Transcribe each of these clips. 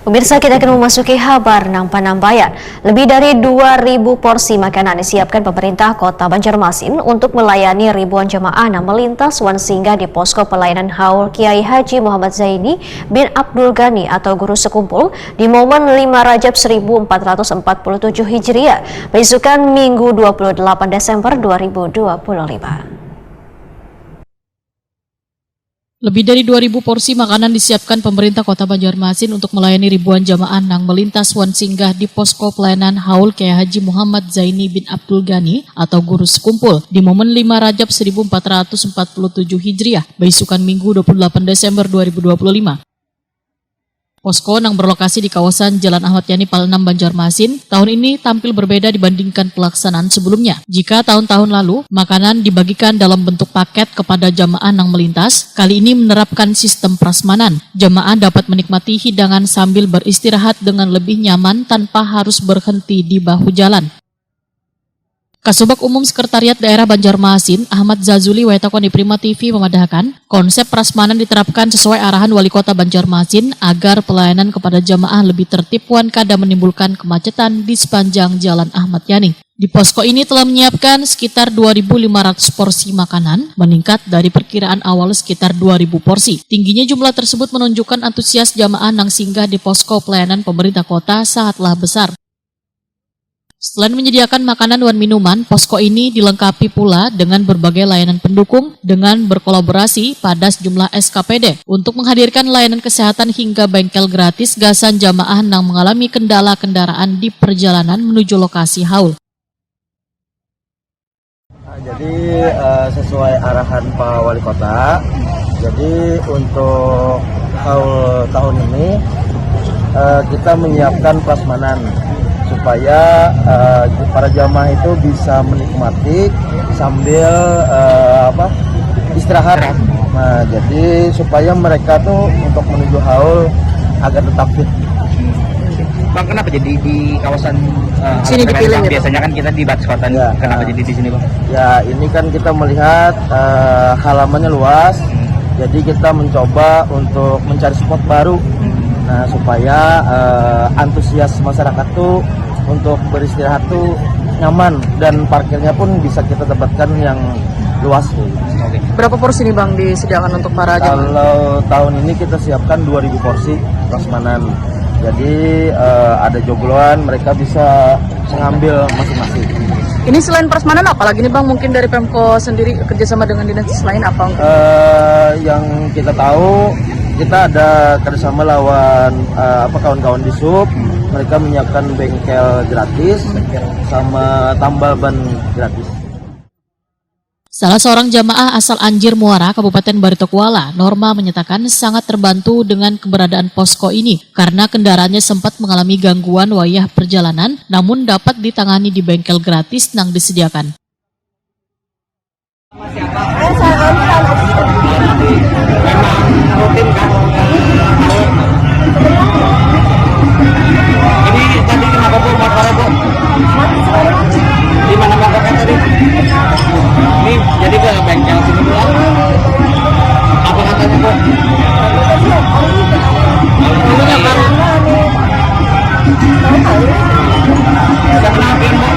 Pemirsa, kita akan memasuki kabar Nang Panambayan. Lebih dari 2.000 porsi makanan disiapkan pemerintah Kota Banjarmasin untuk melayani ribuan jemaah yang melintas wan singgah di posko pelayanan Haul Kiai Haji Muhammad Zaini bin Abdul Ghani atau Guru Sekumpul di momen 5 Rajab 1447 Hijriah, besukan Minggu 28 Desember 2025. Lebih dari 2.000 porsi makanan disiapkan pemerintah Kota Banjarmasin untuk melayani ribuan jamaah yang melintas wan singgah di posko pelayanan Haul Kiai Haji Muhammad Zaini bin Abdul Ghani atau Guru Sekumpul di momen 5 Rajab 1447 Hijriah, besukan Minggu 28 Desember 2025. Posko yang berlokasi di kawasan Jalan Ahmad Yani Palenam Banjarmasin tahun ini tampil berbeda dibandingkan pelaksanaan sebelumnya. Jika tahun-tahun lalu makanan dibagikan dalam bentuk paket kepada jamaah yang melintas, kali ini menerapkan sistem prasmanan. Jamaah dapat menikmati hidangan sambil beristirahat dengan lebih nyaman tanpa harus berhenti di bahu jalan. Kasubag Umum Sekretariat Daerah Banjarmasin, Ahmad Zazuli Wetakon di Prima TV memadahkan, konsep prasmanan diterapkan sesuai arahan Wali Kota Banjarmasin agar pelayanan kepada jamaah lebih tertib wan kada menimbulkan kemacetan di sepanjang Jalan Ahmad Yani. Di posko ini telah menyiapkan sekitar 2.500 porsi makanan, meningkat dari perkiraan awal sekitar 2.000 porsi. Tingginya jumlah tersebut menunjukkan antusias jamaah yang singgah di posko pelayanan pemerintah kota sangatlah besar. Selain menyediakan makanan dan minuman, posko ini dilengkapi pula dengan berbagai layanan pendukung dengan berkolaborasi pada sejumlah SKPD untuk menghadirkan layanan kesehatan hingga bengkel gratis gasan jamaah yang mengalami kendala kendaraan di perjalanan menuju lokasi haul. Jadi sesuai arahan Pak Wali Kota, jadi untuk haul tahun ini kita menyiapkan prasmanan supaya para jamaah itu bisa menikmati sambil istirahat. Nah, jadi supaya mereka tuh untuk menuju haul agar tetap fit. Bang, kenapa jadi di kawasan sini dipilih? Bang? Biasanya kan kita di Batas Kota, ya, kenapa jadi di sini, Bang? Ya, ini kan kita melihat halamannya luas, jadi kita mencoba untuk mencari spot baru. Nah, supaya antusias masyarakat tuh untuk beristirahat tuh nyaman dan parkirnya pun bisa kita dapatkan yang luas. Oke. Berapa porsi nih Bang disediakan untuk para jemaah? Kalau tahun ini kita siapkan 2.000 porsi prasmanan. Jadi ada jogloan, mereka bisa mengambil masing-masing. Ini selain prasmanan apalagi nih Bang, mungkin dari Pemko sendiri kerjasama dengan dinas lain apa? Yang kita tahu, kita ada kerjasama lawan kawan-kawan di sub. Mereka menyiapkan bengkel gratis sama tambal ban gratis. Salah seorang jamaah asal Anjir Muara, Kabupaten Barito Kuala, Norma menyatakan sangat terbantu dengan keberadaan posko ini karena kendaraannya sempat mengalami gangguan wayah perjalanan, namun dapat ditangani di bengkel gratis yang disediakan. Rutin kan? Ini tadi kenapa Bu motornya Bu? Di mana motornya tadi? Ini jadi ke bengkel sini Bu. Apa katanya Bu? Dulunya kan? Bisa kenalin Bu?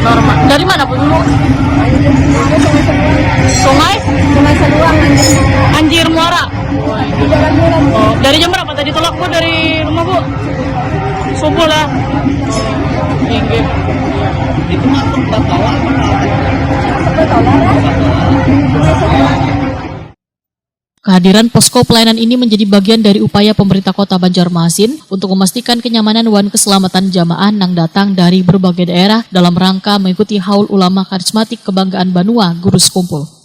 Norma. Dari mana Bu? Sungai? Sungai Seluang, Anjir Muara. Oh, dari jam berapa tadi tolak Bu dari rumah Bu? Subuh lah. Itu masuk bawa Kehadiran posko pelayanan ini menjadi bagian dari upaya pemerintah Kota Banjarmasin untuk memastikan kenyamanan dan keselamatan jamaah yang datang dari berbagai daerah dalam rangka mengikuti haul ulama karismatik kebanggaan Banua Guru Sekumpul.